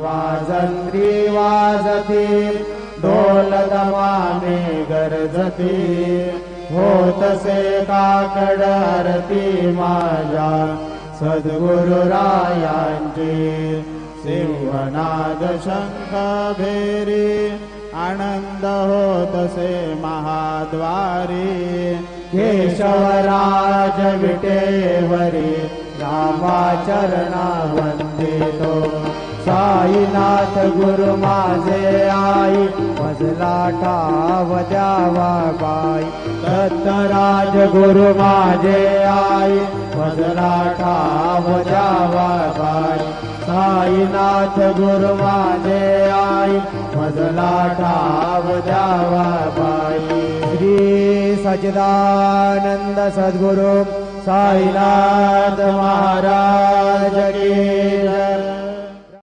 वाजंत्री वाजती ढोल दमाने गरजती होतसे काकड आरती माझ्या सद्गुरुरायांची सिंहनाद शंख भेरी आनंद होतसे महाद्वारी केशवराज विटेवरी रामाचरणा वंदितो साईनाथ गुरु माझे आई मजला ठाव द्यावा बाई दत्तराज गुरु माझे आई मजला ठाव द्यावा बाई साईनाथ गुरु माझे आई मजला ठाव द्यावा बाई श्री सच्चिदानंद सद्गुरु साईनाथ महाराज की जय।